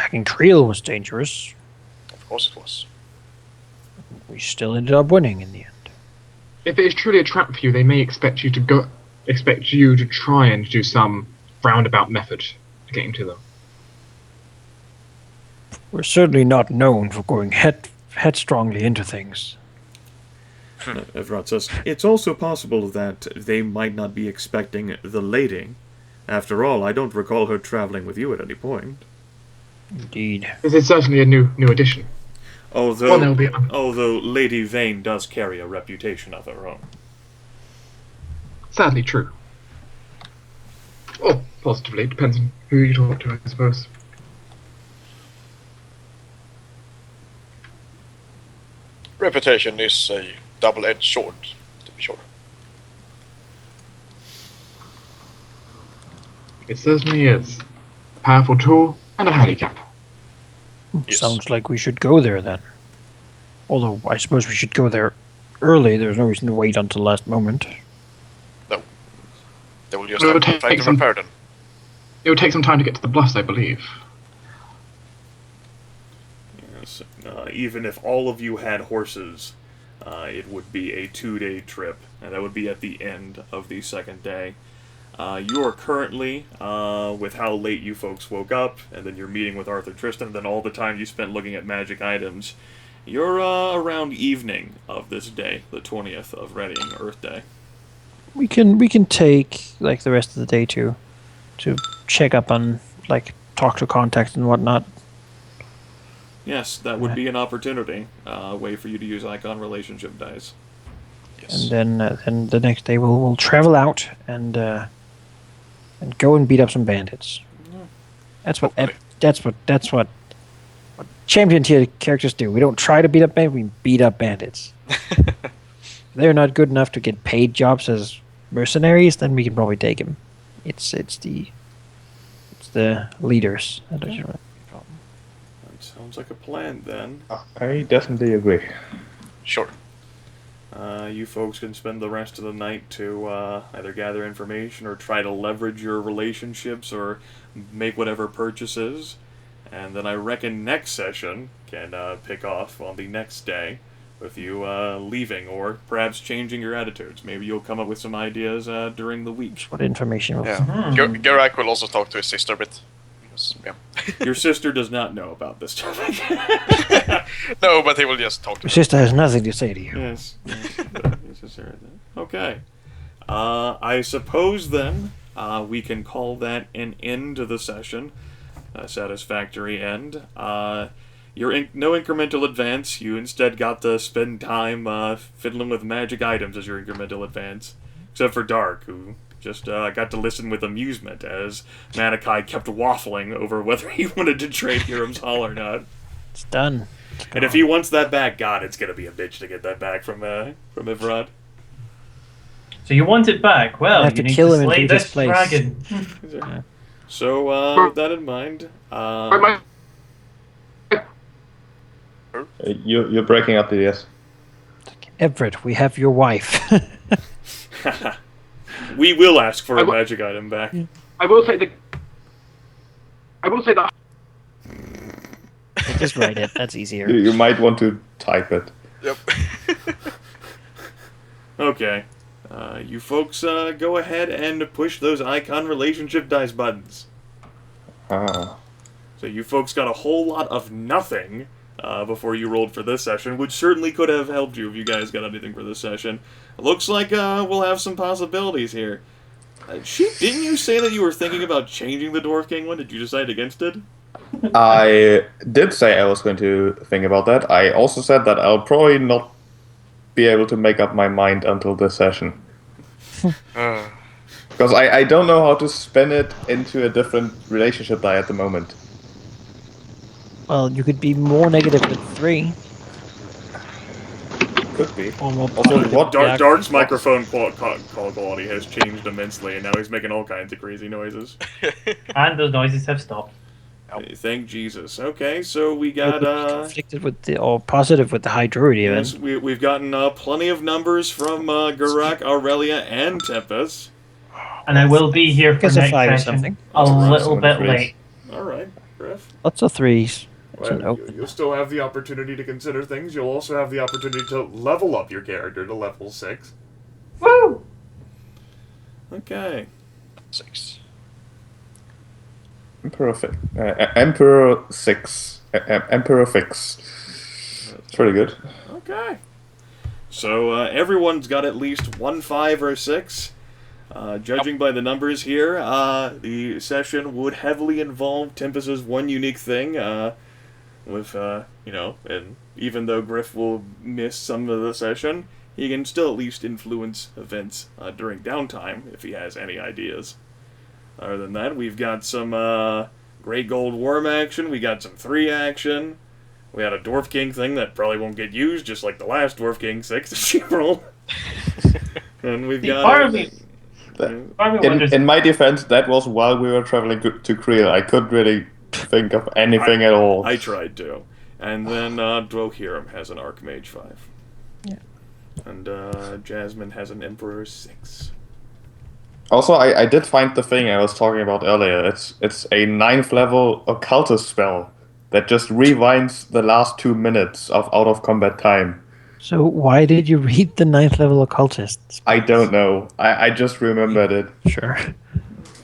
attacking trio was dangerous. Of course it was. We still ended up winning in the end. If it is truly a trap for you, they may expect you to try and do some roundabout method to get into them. We're certainly not known for going headstrongly into things. Evrod says, it's also possible that they might not be expecting the lady. After all, I don't recall her traveling with you at any point. Indeed. This is certainly a new addition. Although Well, Lady Vayne does carry a reputation of her own. Sadly true. Or positively, it depends on who you talk to, I suppose. Reputation is a double-edged sword, to be sure. It certainly is. A powerful tool and a handicap. Yes. Sounds like we should go there then. Although, I suppose we should go there early. There's no reason to wait until last moment. No. They will just have to try to prepare them. It would take some time to get to the bluffs, I believe. Yes. Even if all of you had horses, it would be a 2-day trip, and that would be at the end of the second day. You are currently, with how late you folks woke up, and then you're meeting with Arthur Tristan, and then all the time you spent looking at magic items, you're around evening of this day, the 20th of Readying Earth Day. We can take like the rest of the day to check up on, like, talk to contacts and whatnot. Yes, that would be an opportunity. A way for you to use icon relationship dice. Yes. And then the next day we'll travel out and go and beat up some bandits. That's what champion tier characters do. We don't try to beat up bandits, we beat up bandits. If they're not good enough to get paid jobs as mercenaries, then we can probably take them. It's the leaders that are That sounds like a plan then. I definitely agree. Sure. You folks can spend the rest of the night to either gather information or try to leverage your relationships or make whatever purchases. And then I reckon next session can pick off on the next day with you leaving or perhaps changing your attitudes. Maybe you'll come up with some ideas during the week. what information. Yeah. Geráck will also talk to his sister a bit. Because, yeah. Your sister does not know about this topic. No, but he will just talk to Your her. sister has nothing to say to you. Yes. Okay. I suppose then we can call that an end to the session. A satisfactory end. No incremental advance. You instead got to spend time fiddling with magic items as your incremental advance. Except for Dark, who just got to listen with amusement as Manaki kept waffling over whether he wanted to trade Hiram's Hall or not. It's done. And if he wants that back, God, it's gonna be a bitch to get that back from Evrod. So you want it back? Well, I have you to need kill to him and slay leave his this place. dragon. So, with that in mind, You're breaking up, yes. Everett, we have your wife. we will ask for a magic item back. I will say that. Just write it. That's easier. You might want to type it. Yep. Okay. You folks go ahead and push those icon relationship dice buttons. Ah. So you folks got a whole lot of nothing before you rolled for this session, which certainly could have helped you if you guys got anything for this session. It looks like we'll have some possibilities here. Didn't you say that you were thinking about changing the Dwarf King one? Did you decide against it? I did say I was going to think about that. I also said that I'll probably not be able to make up my mind until this session. Because I don't know how to spin it into a different relationship die at the moment. Well, you could be more negative than 3. Could be. Or more Also, positive. what Dark's microphone call quality has changed immensely, and now he's making all kinds of crazy noises. And those noises have stopped. Thank Jesus. Okay, so we got conflicted with or positive with the high druid even. yes, we've gotten plenty of numbers from Geráck, Aurelia, and Tempus. And I will be here for Guess a next 5 or session. something. A little bit Someone late. All right, Gryph. Gryph? Lots of threes. It's an Well, open. you'll still have the opportunity to consider things. You'll also have the opportunity to level up your character to level 6. Woo! Okay. 6. Emperor 6. Emperor Fix. It's pretty good. Okay. So everyone's got at least 1, 5, or 6. Judging by the numbers here, the session would heavily involve Tempus's one unique thing, with, and even though Gryph will miss some of the session, he can still at least influence events during downtime if he has any ideas. Other than that, we've got some Great Gold Worm action, we got some 3 action, we had a Dwarf King thing that probably won't get used, just like the last Dwarf King 6 that she rolled. And we've got... In my defense, that was while we were traveling to Creel. I couldn't really think of anything at all. I tried to. And then Dwohurim has an Archmage 5. Yeah. And Jasmine has an Emperor 6. Also, I did find the thing I was talking about earlier. It's a 9th level occultist spell that just rewinds the last 2 minutes of out of combat time. So why did you read the 9th level occultist? I don't know. I just remembered it. Sure.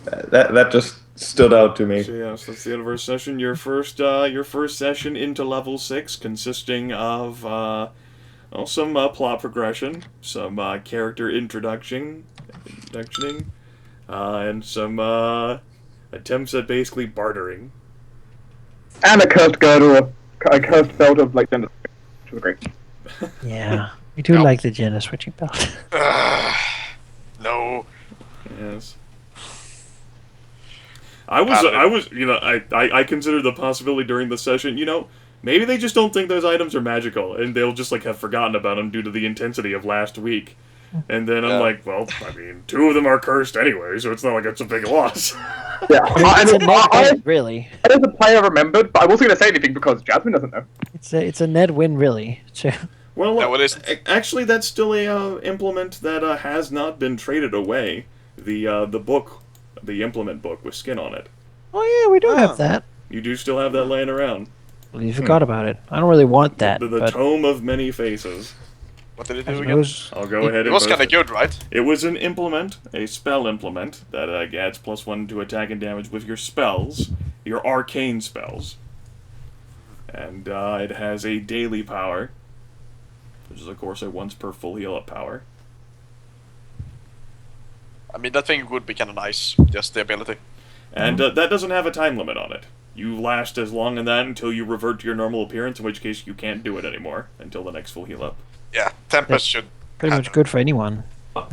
That just stood out to me. So yes, that's the end of our session. Your first session into level 6, consisting of some plot progression, some character introductioning, and some attempts at basically bartering. And a cursed girdle, a cursed belt of like gender, which was great. Yeah, we do like the gender switching belt. No. Yes. I was, I considered the possibility during the session, maybe they just don't think those items are magical, and they'll just, have forgotten about them due to the intensity of last week. And then I'm like, well, 2 of them are cursed anyway, so it's not like it's a big loss. Yeah, Really. As a player, remembered, but I wasn't going to say anything because Jasmine doesn't know. It's a net win, really. So. Well, No, it isn't. Actually, that's still a implement that has not been traded away. The book, the implement book with skin on it. Oh yeah, we do have that. You do still have that laying around. Well, you forgot about it. I don't really want that. The but Tome of Many Faces. What did it I do again? suppose I'll go ahead and It was post kind of good, right? It was an implement, a spell implement, that adds +1 to attack and damage with your spells, your arcane spells. And it has a daily power, which is, of course, a once per full heal up power. I mean, that thing would be kind of nice, just the ability. And that doesn't have a time limit on it. You last as long in that until you revert to your normal appearance, in which case you can't do it anymore until the next full heal up. Yeah, Tempus should. pretty much good for anyone.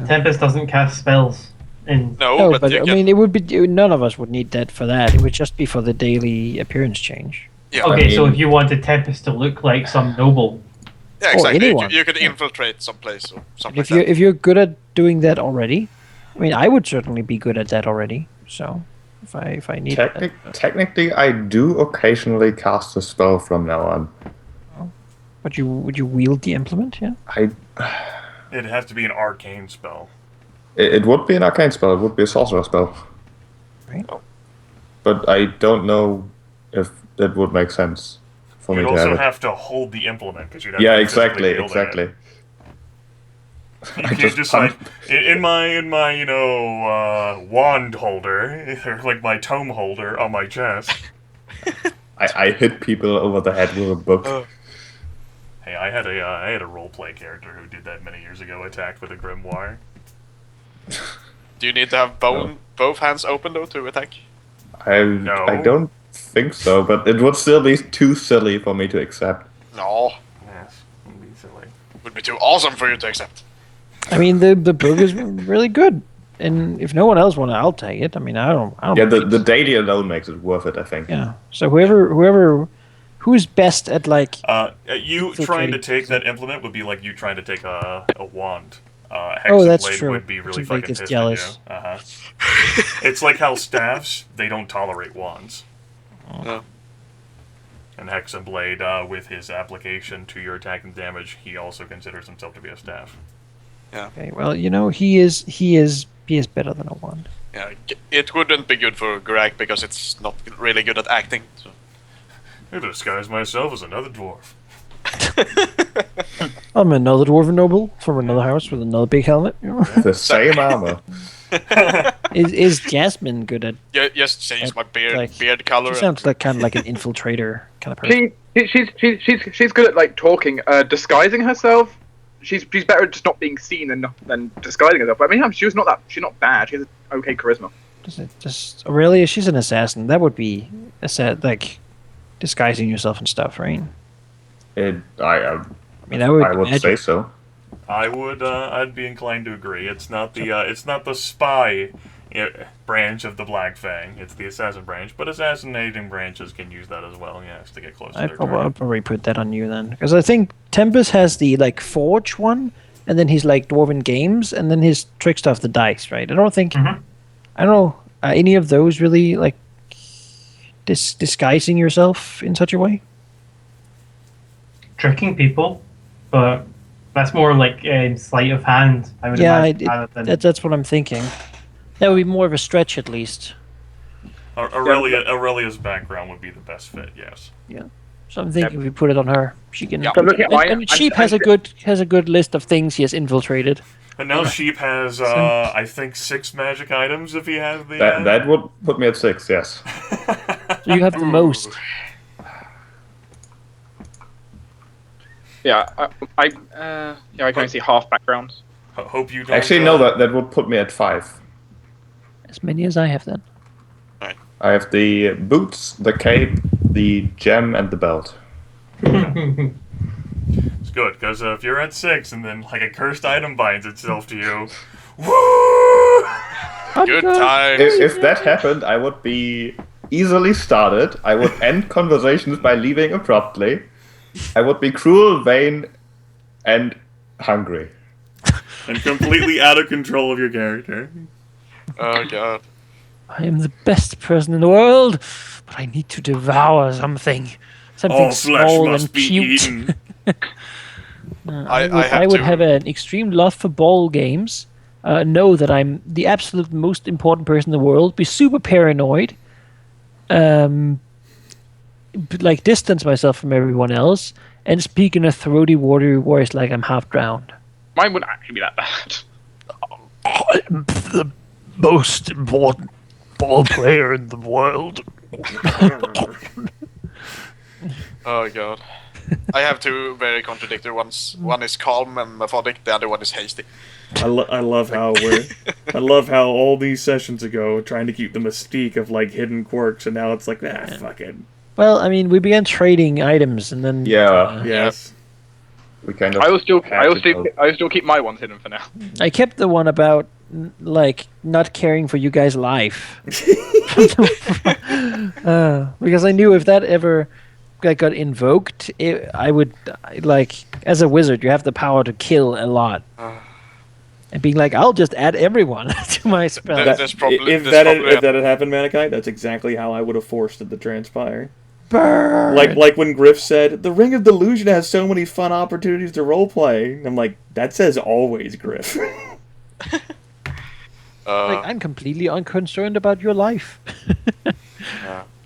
Tempest doesn't cast spells. No, No, but but you I can. mean, it would be none of us would need that for that. It would just be for the daily appearance change. Yeah, Okay, so if you wanted Tempest to look like some noble, yeah, exactly. anyone. You could infiltrate someplace or something If like you that. if you're good at doing that already, I mean, I would certainly be good at that already. So if I need that. Technically, I do occasionally cast a spell from now on. Would you wield the implement? Yeah. It'd have to be an arcane spell. It would be an arcane spell. It would be a sorcerer spell. Right. But I don't know if that would make sense for You'd me to also have it. have to hold the implement because you'd have Yeah, to exactly, physically wield it. exactly. You I can't just just like in my wand holder, or like my tome holder on my chest. I hit people over the head with a book. Hey, I had a roleplay character who did that many years ago. Attacked with a grimoire. Do you need to have both hands open though to attack? No. I don't think so, but it would still be too silly for me to accept. No, Yes, would be silly. would be too awesome for you to accept. I mean, the book is really good, and if no one else wants, I'll take it. I mean, I don't. Yeah, the daily alone makes it worth it, I think. Yeah. So who's best at like? You So trying to trade- take that implement would be like you trying to take a wand. Oh, that's Hexablade true. would be really Hexablade fucking gets pissed jealous. at you. It's like how staffs, they don't tolerate wands. No. And Hexablade, with his application to your attack and damage, he also considers himself to be a staff. Okay. Well, he is better than a wand. Yeah, it wouldn't be good for Geráck because it's not really good at acting. So. I disguise myself as another dwarf. I'm another dwarven noble from another house with another big helmet. The same armor. Is Jasmine good at? Yeah, just change my Like, beard color. She sounds like kind of like an infiltrator kind of person. She's good at like talking, disguising herself. She's better at just not being seen than disguising herself. But I mean, she's not bad. She has okay charisma. Just Aurelia, she's an assassin. That would be like disguising yourself and stuff, right? I mean, that would I would say so. I'd be inclined to agree. It's not the spy branch of the Black Fang. It's the assassin branch, but assassinating branches can use that as well. Yes, to get close to their I'd target. probably put that on you then, because I think Tempus has the like forge one, and then he's like dwarven games, and then his trick stuff the dice, right? I don't think I don't know any of those really like disguising yourself in such a way. Tricking people, but that's more like sleight of hand. I would imagine. Rather than... that's what I'm thinking. That would be more of a stretch, at least. Aurelia's background would be the best fit. Yes. Yeah. So I'm thinking if we put it on her, she can. Yeah. And Sheep has a good list of things he has infiltrated. And now Sheep has, I think, 6 magic items if he has the... That would put me at 6, yes. So you have the most. Yeah, I can only see half background. Hope you don't... Actually, no, that would put me at 5. As many as I have then. I have the boots, the cape, the gem, and the belt. It's good, because if you're at 6 and then like a cursed item binds itself to you, woo! Good times. If that happened, I would be easily started. I would end conversations by leaving abruptly. I would be cruel, vain, and hungry. And completely out of control of your character. Oh god. I am the best person in the world, but I need to devour something. Something All flesh small must and be cute. eaten. I would have an extreme love for ball games. Know that I'm the absolute most important person in the world. Be super paranoid. Like distance myself from everyone else, and speak in a throaty, watery voice like I'm half drowned. Mine wouldn't actually be that bad. I'm the most important ball player in the world. Oh god. I have 2 very contradictory ones. One is calm and methodic, the other one is hasty. I love how I love how all these sessions ago trying to keep the mystique of like hidden quirks, and now it's like fuck it. Well, I mean, we began trading items, and then Yes. We kind of. I will still keep my ones hidden for now. I kept the one about like not caring for you guys' life, because I knew if that ever got invoked, I would like as a wizard, you have the power to kill a lot. And being like, I'll just add everyone to my spell. If that had happened, Manaki, that's exactly how I would have forced it to transpire. Burn! Like when Gryph said, the Ring of Delusion has so many fun opportunities to roleplay. I'm like, that says always, Gryph. Like, I'm completely unconcerned about your life. There's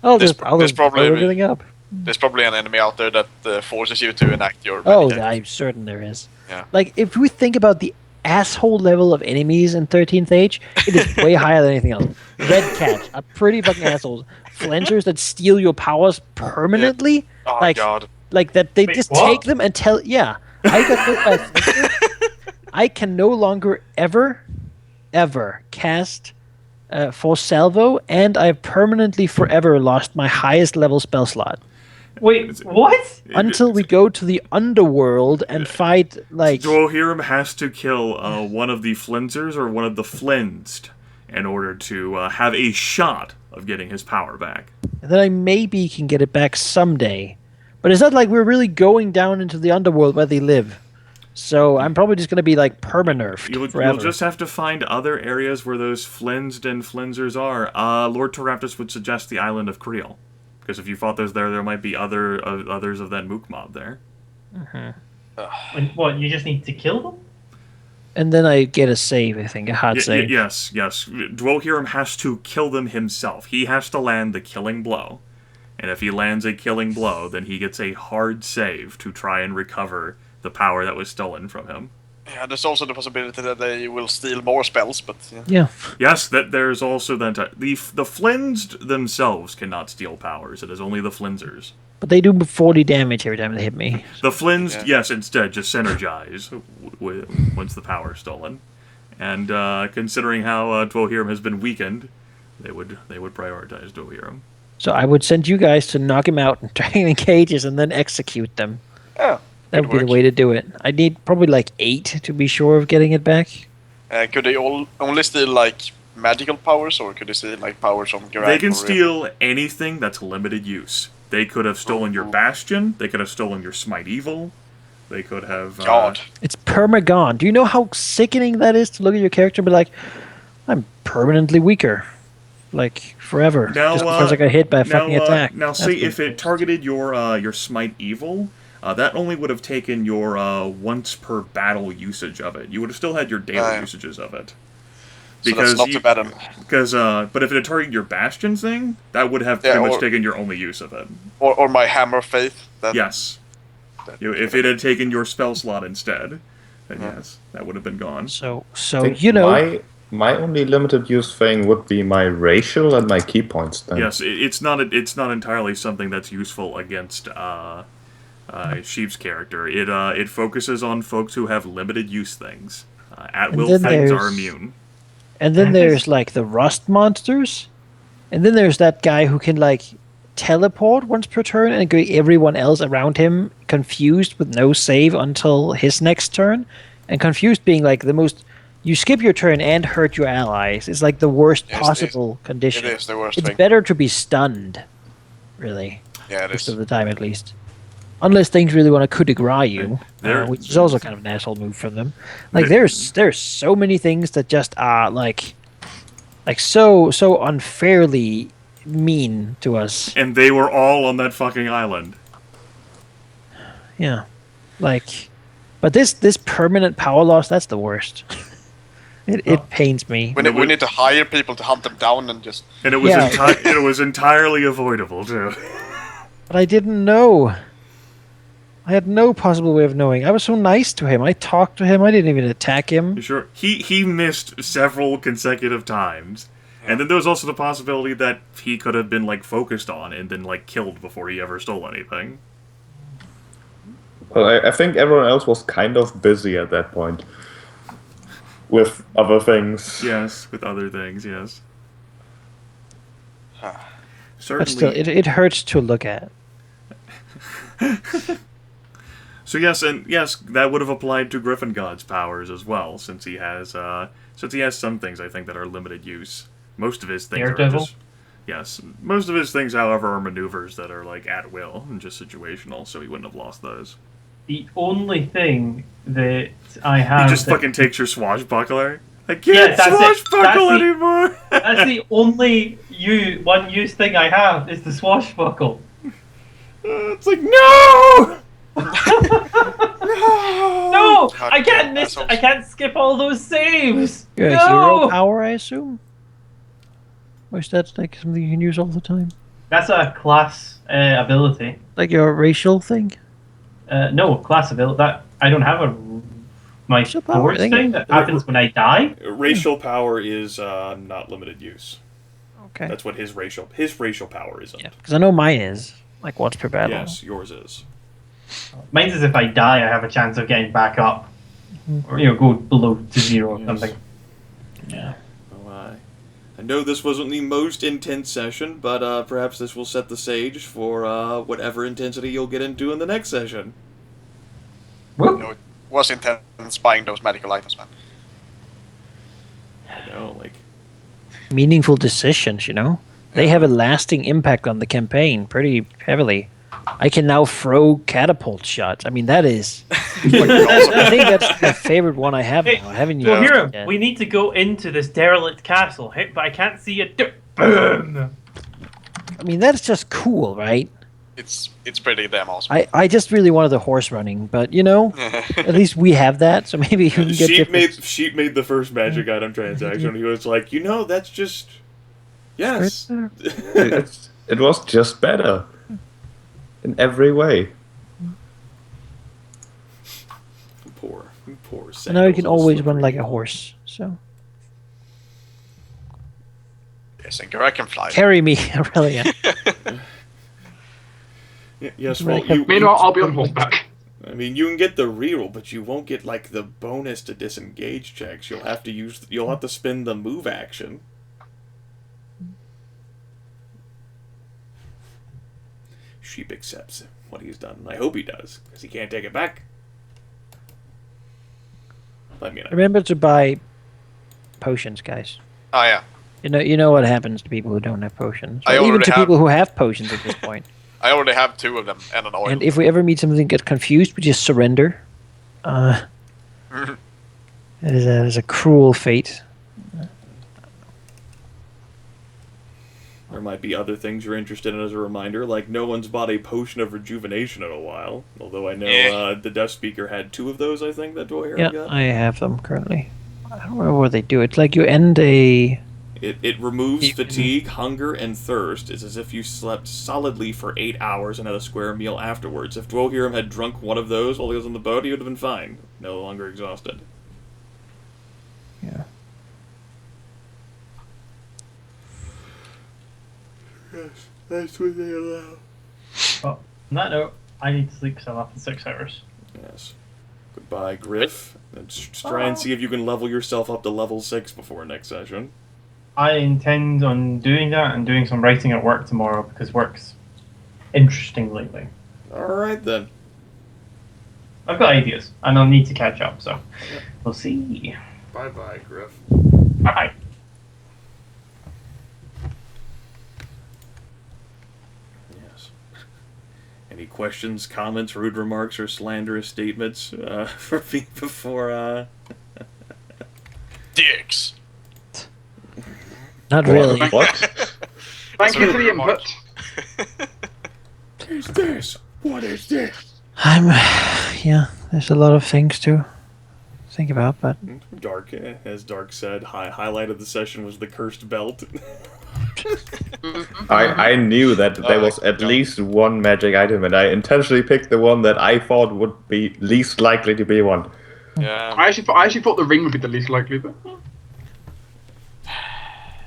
I'll just blow probably everything up. There's probably an enemy out there that forces you to enact your Oh, magic. I'm certain there is. Yeah. Like, if we think about the asshole level of enemies in 13th Age, it is way higher than anything else. Red Cat are pretty fucking assholes. Flensers that steal your powers permanently. Oh like, god. Like that they Wait, just what? take them and tell. Yeah, I got hit by a Flenser. I can no longer ever cast Force Salvo, and I've permanently forever lost my highest level spell slot. Wait, what? Until we go to the underworld and fight, like... Dwohurim has to kill one of the Flensers or one of the Flensed in order to have a shot of getting his power back. And then I maybe can get it back someday. But it's not like we're really going down into the underworld where they live. So I'm probably just going to be, like, perma-nerfed forever. You'll just have to find other areas where those Flensed and Flensers are. Lord Toraptus would suggest the island of Creel. Because if you fought those there might be others of that Mook mob there. And what, you just need to kill them? And then I get a save, I think, a hard save. Yes. Dwohurim has to kill them himself. He has to land the killing blow. And if he lands a killing blow, then he gets a hard save to try and recover the power that was stolen from him. Yeah, there's also the possibility that they will steal more spells, but Yeah. Yes, that there's also that the Flinsed themselves cannot steal powers. It is only the Flinsers. But they do 40 damage every time they hit me. The Flinsed, yes, instead just synergize once the power is stolen. And considering how Dwohurim has been weakened, they would prioritize Dwohurim. So I would send you guys to knock him out and train him in cages and then execute them. yeah. That would be the way to do it. I need probably like 8 to be sure of getting it back. Could they only steal like magical powers, or could they steal like powers from Geráck? They can steal anything that's limited use. They could have stolen your Bastion. They could have stolen your Smite Evil. They could have... God. It's perma-gone. Do you know how sickening that is to look at your character and be like, I'm permanently weaker. Like, forever. Now, just because I got hit by a fucking attack. Now, That's see, if pretty it targeted your Smite Evil, that only would have taken your once per battle usage of it. You would have still had your daily usages of it. Because so that's not too bad. But if it had targeted your Bastion thing, that would have pretty much taken your only use of it. Or my Hammer of Faith. Yes. If it had taken your spell slot instead, then yes, that would have been gone. So you know... My only limited use thing would be my racial and my key points. Then. Yes, it's not entirely something that's useful against Sheep's character. It focuses on folks who have limited use things. At-will things are immune. And then there's like the rust monsters, and then there's that guy who can like teleport once per turn and get everyone else around him confused with no save until his next turn, and confused being like the most. You skip your turn and hurt your allies. It's like the worst possible condition. It is the worst It's thing. better to be stunned, really. Yeah, it most is. of the time, at least. Unless things really want to coup de grace you, which is also kind of an asshole move from them. Like there's so many things that just are like so unfairly mean to us. And they were all on that fucking island. Yeah, like, but this permanent power loss, that's the worst. It pains me. We need to hire people to hunt them down and just... And it was it was entirely avoidable, too. But I didn't know. I had no possible way of knowing. I was so nice to him. I talked to him. I didn't even attack him. Sure. He missed several consecutive times. And then there was also the possibility that he could have been, like, focused on and then, like, killed before he ever stole anything. Well, I think everyone else was kind of busy at that point. With other things. Yes, with other things, yes. Certainly. But still, it hurts to look at. So yes, that would have applied to Griffin God's powers as well, since he has some things I think that are limited use. Most of his things are just... Yes, most of his things, however, are maneuvers that are like at will and just situational, so he wouldn't have lost those. The only thing that I have... He just fucking takes your swashbuckler. I can't swashbuckle anymore! That's the only one-use thing I have, is the swashbuckle. It's like, no! No! I can't miss... I can't skip all those saves! You're no! a hero power, I assume? Or is that like something you can use all the time? That's a class ability. Like your racial thing? No, class ability. That I don't have my force thing that happens when I die. Racial power is not limited use. Okay. That's what his racial power isn't. Yeah, because I know mine is. Like once per battle. Yes, yours is. Mine's is if I die, I have a chance of getting back up, or go below to 0 or something. Yeah. Well, I know this wasn't the most intense session, but perhaps this will set the stage for whatever intensity you'll get into in the next session. No, it was intense buying those medical items, man. I know, like... Meaningful decisions, They have a lasting impact on the campaign, pretty heavily. I can now throw catapult shots. I mean, that is... I think that's my favorite one I have now. I haven't used it yet. We need to go into this derelict castle, but I can't see it. Boom! I mean, that's just cool, right? It's pretty damn awesome. I just really wanted the horse running, but, at least we have that, so maybe we can get Sheep made the first magic item transaction. He was like, that's just... Yes. It was just better. In every way. Poor And now you can Sandals always and run like slippery. a horse. So Yes, and Geráck can fly. carry me, Aurelia. Yes, Right, well, you, Meanwhile, I'll be on horseback. I mean, you can get the reroll, but you won't get like the bonus to disengage checks. You'll have to spend the move action. Sheep accepts what he's done. I hope he does, because he can't take it back. I mean, Remember to buy potions, guys. Oh yeah. You know what happens to people who don't have potions. I Or even already to have- people who have potions at this point. I already have 2 of them and an oil. And if we ever meet something get confused, we just surrender. It is a cruel fate. there might be other things you're interested in as a reminder, like no one's bought a potion of rejuvenation in a while. Although I know the Deaf Speaker had 2 of those, I think, that Dwohurim Yeah, got. I have them currently. I don't remember what they do. It's like you end a... It removes You can- fatigue, hunger, and thirst. It's as if you slept solidly for 8 hours and had a square meal afterwards. If Dwohurim had drunk one of those while he was on the boat, he would have been fine. No longer exhausted. Yeah. Yes, that's what they allow. Well, on that note, I need to sleep, so I'm up in 6 hours. Yes. Goodbye, Gryph. Let's try and see if you can level yourself up to level 6 before next session. I intend on doing that and doing some writing at work tomorrow because work's interesting lately. Alright then. I've got ideas and I'll need to catch up, so we'll see. Bye-bye, Gryph. Bye. Yes. Any questions, comments, rude remarks, or slanderous statements for me before, Dicks. Not really. What? Thank you for the remark. input. What is this? What is this? Yeah, there's a lot of things to think about, but Dark, as Dark said, highlight of the session was the cursed belt. I knew that there was at least one magic item, and I intentionally picked the one that I thought would be least likely to be one. Yeah. I actually thought the ring would be the least likely, but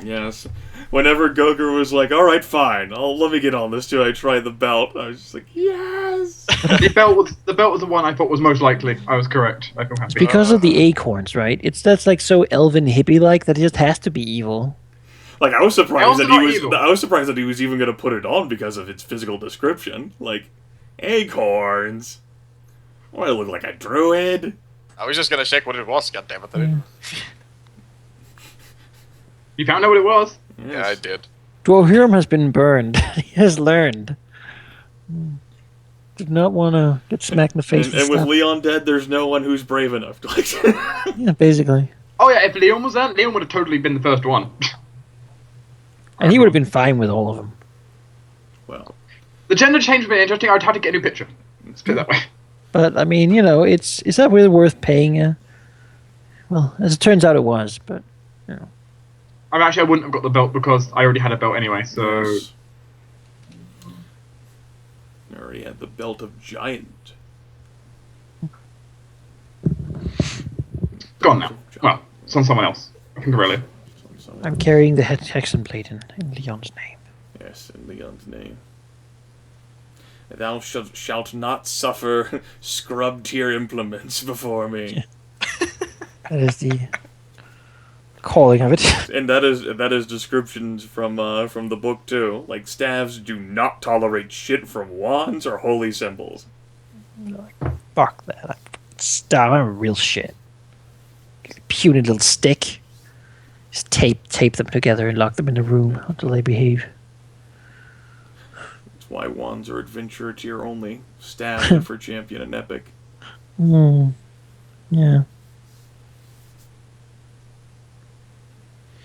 Yes. Whenever Goger was like, alright, fine, let me get on this till I try the belt, I was just like, yes! the belt was the one I thought was most likely. I was correct. I feel happy. because of the acorns, right? That's like so elven hippie like that it just has to be evil. Like, I was surprised Elves that are he not was. evil. I was surprised that he was even going to put it on because of its physical description. Like, acorns. What, I look like a druid? I was just gonna check what it was, goddammit. Dude. You found out what it was. Yeah, I did. Dwohurim has been burned. He has learned. Did not want to get smacked in the face. And with stuff. Leon dead, there's no one who's brave enough. Yeah, basically. Oh yeah, if Leon was there, Leon would have totally been the first one. And he would have been fine with all of them. Well, The gender change would be interesting. I would have to get a new picture. Let's put it that way. But I mean, is that really worth paying? Well, as it turns out, it was. But I wouldn't have got the belt because I already had a belt anyway. So yes. I already had the belt of giant. gone now. Well, it's on someone else. I think Aurelia. I'm carrying the Hexen plate in Leon's name. Yes, in Leon's name. Thou shalt not suffer scrub-tier implements before me. That is the calling of it. And that is descriptions from the book too. Like, staves do not tolerate shit from wands or holy symbols. Fuck that. Stop. I'm a real shit. Puny little stick. Just tape them together and lock them in a room until they behave. That's why wands are adventurer tier only. Staves are for champion and epic. Yeah.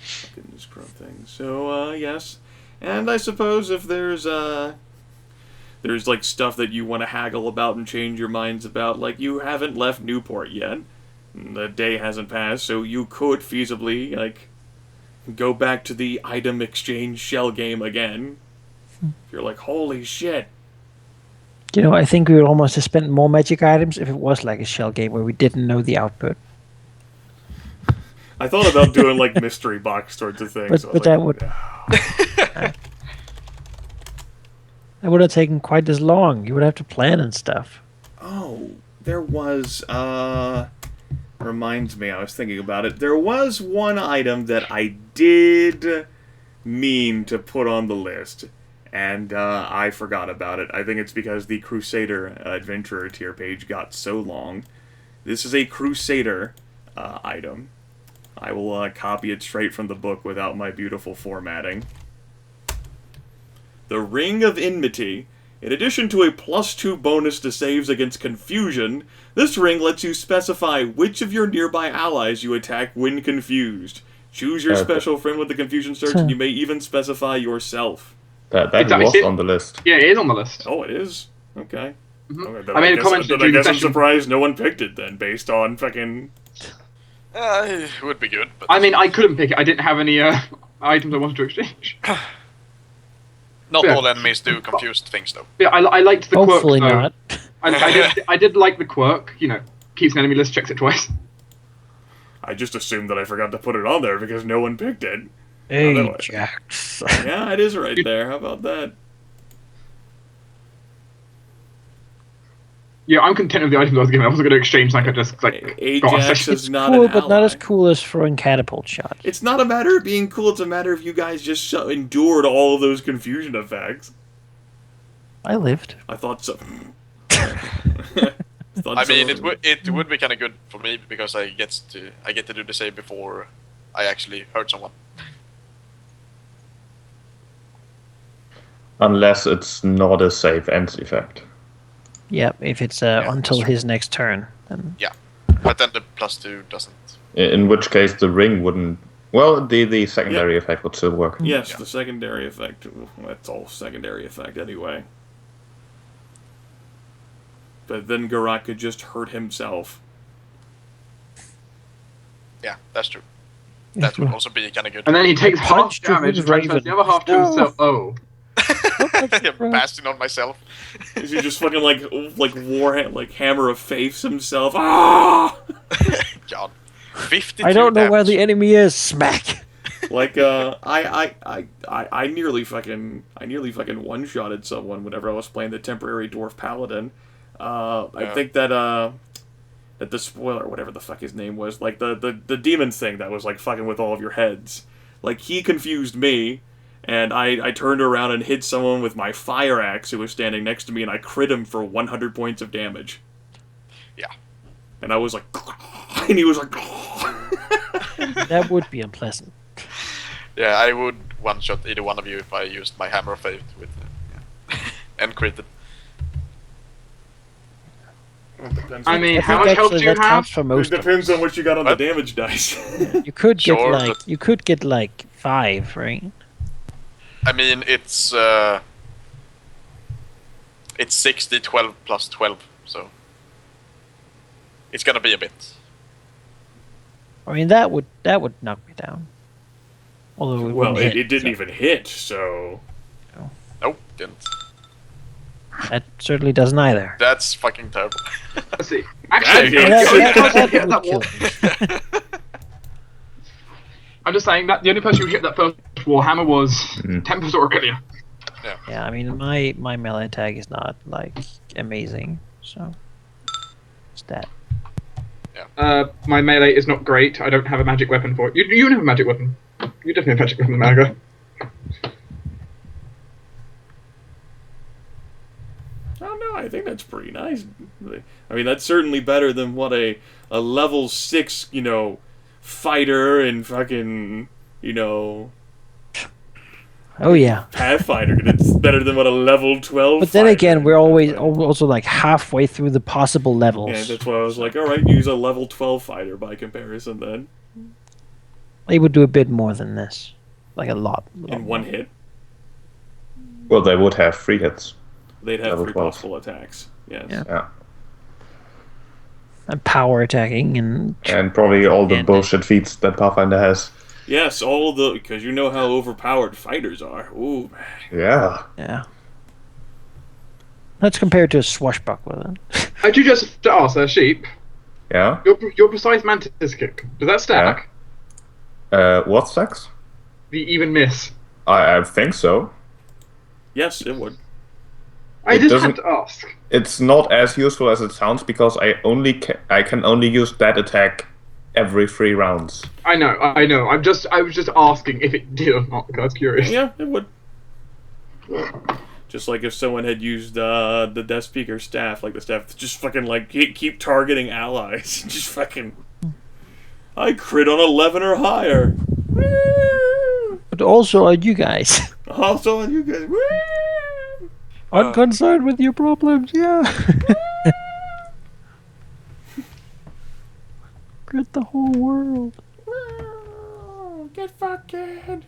Fucking scrub thing. So, yes. And I suppose if there's like stuff that you want to haggle about and change your minds about, like you haven't left Newport yet. The day hasn't passed, so you could feasibly, like, go back to the item exchange shell game again. You're like, holy shit. You know, I think we would almost have spent more magic items if it was like a shell game where we didn't know the output. I thought about doing like mystery box sorts of things. But that would that would have taken quite as long. You would have to plan and stuff. Oh, there was, reminds me, I was thinking about it. There was one item that I did mean to put on the list, and I forgot about it. I think it's because the Crusader Adventurer tier page got so long. This is a Crusader item. I will copy it straight from the book without my beautiful formatting. The Ring of Enmity. In addition to a +2 bonus to saves against confusion, this ring lets you specify which of your nearby allies you attack when confused. Choose your special friend with the confusion search, and you may even specify yourself. That was on the list. Yeah, it is on the list. Oh, it is? Okay. Okay, I made a comment I during the guess I'm session. surprised no one picked it then, based on fucking... It would be good, but I mean, I couldn't pick it. I didn't have any items I wanted to exchange. not yeah. all enemies do confused things, though. Yeah, I liked the Hopefully quirk. not. I did like the quirk. You know, keeps an enemy list, checks it twice. I just assumed that I forgot to put it on there because no one picked it. Hey, Otherwise- Jax. Yeah, it is right there. How about that? Yeah, I'm content with the items I was given. I wasn't going to exchange like I just got a Ajax session. is not Cool, an but not as ally. cool as throwing catapult shots. It's not a matter of being cool, it's a matter of you guys just endured all of those confusion effects. I lived. I thought so. I mean, it would be kind of good for me because I get to do the save before I actually hurt someone. Unless it's not a safe end effect. Yep, if it's until his next turn. Then Yeah, but then the +2 doesn't. In which case the ring wouldn't... Well, the secondary effect would still work. Yes, Yeah. the secondary effect. That's all secondary effect anyway. But then Geráck could just hurt himself. Yeah, that's true. That would also be kind of good. And then he takes half Punch to damage and transfers Raven. the other half to No. himself. Oh. Basting on myself. Is he just fucking like Hammer of Faiths himself? Ah! God, 52 I don't know where the damage. enemy is. Smack. Like I nearly fucking one-shotted someone whenever I was playing the temporary dwarf paladin. I think that the spoiler, whatever the fuck his name was, like the demon thing that was like fucking with all of your heads. Like he confused me, and I turned around and hit someone with my fire axe who was standing next to me, and I crit him for 100 points of damage. Yeah. And I was like, and he was like, That would be unpleasant. Yeah, I would one-shot either one of you if I used my Hammer of Fate with and critted. I mean, I how think much health do actually you that have? counts for it most of depends on what you got on the What? damage dice. You could get Sure, like but- you could get like 5, right? I mean, it's 60, 12 plus 12, so it's gonna be a bit. I mean that would knock me down. Although it Well, wouldn't hit, it didn't so even hit, so... Nope, didn't. that certainly doesn't either. That's fucking terrible. Let's see. Actually, Yeah, that hit would that kill wall. me. I'm just saying that the only person who hit that first Warhammer was Mhm. Tempus or Aurelia. Yeah, I mean my melee attack is not like amazing, so it's that. My melee is not great. I don't have a magic weapon for it. You don't have a magic weapon. You definitely have a magic weapon, Malaga. I don't know, I think that's pretty nice. I mean, that's certainly better than what a level 6, fighter and fucking, Oh yeah. Pathfinder. It's better than what a level 12 But then fighter again, and we're always Pathfinder. also like halfway through the possible levels. Yeah, that's why I was like, alright, use a level 12 fighter by comparison then. They would do a bit more than this, like a lot. In one hit, Well, they would have 3 hits. they'd have Level 3 12. possible attacks. Yes. Yeah. Yeah. And power attacking and And probably all the And- bullshit feats that Pathfinder has. Yes, all the because you know how overpowered fighters are. Ooh, man. Yeah. Yeah. Let's compare it to a swashbuckler then. I do just to ask, sheep. Yeah. Your precise mantis kick, does that stack? What sex? The even miss. I think so. Yes, it would. I It just doesn't- had to ask. It's not as useful as it sounds because I can only use that attack every 3 rounds. I know. I was just asking if it did or not because I was curious. Yeah, it would. Just like if someone had used the Death Speaker staff, like the staff to just fucking like keep targeting allies. Just fucking. I crit on 11 or higher. But also on you guys. Also on you guys. I'm concerned with your problems, yeah. Crit the whole world. Get fucking.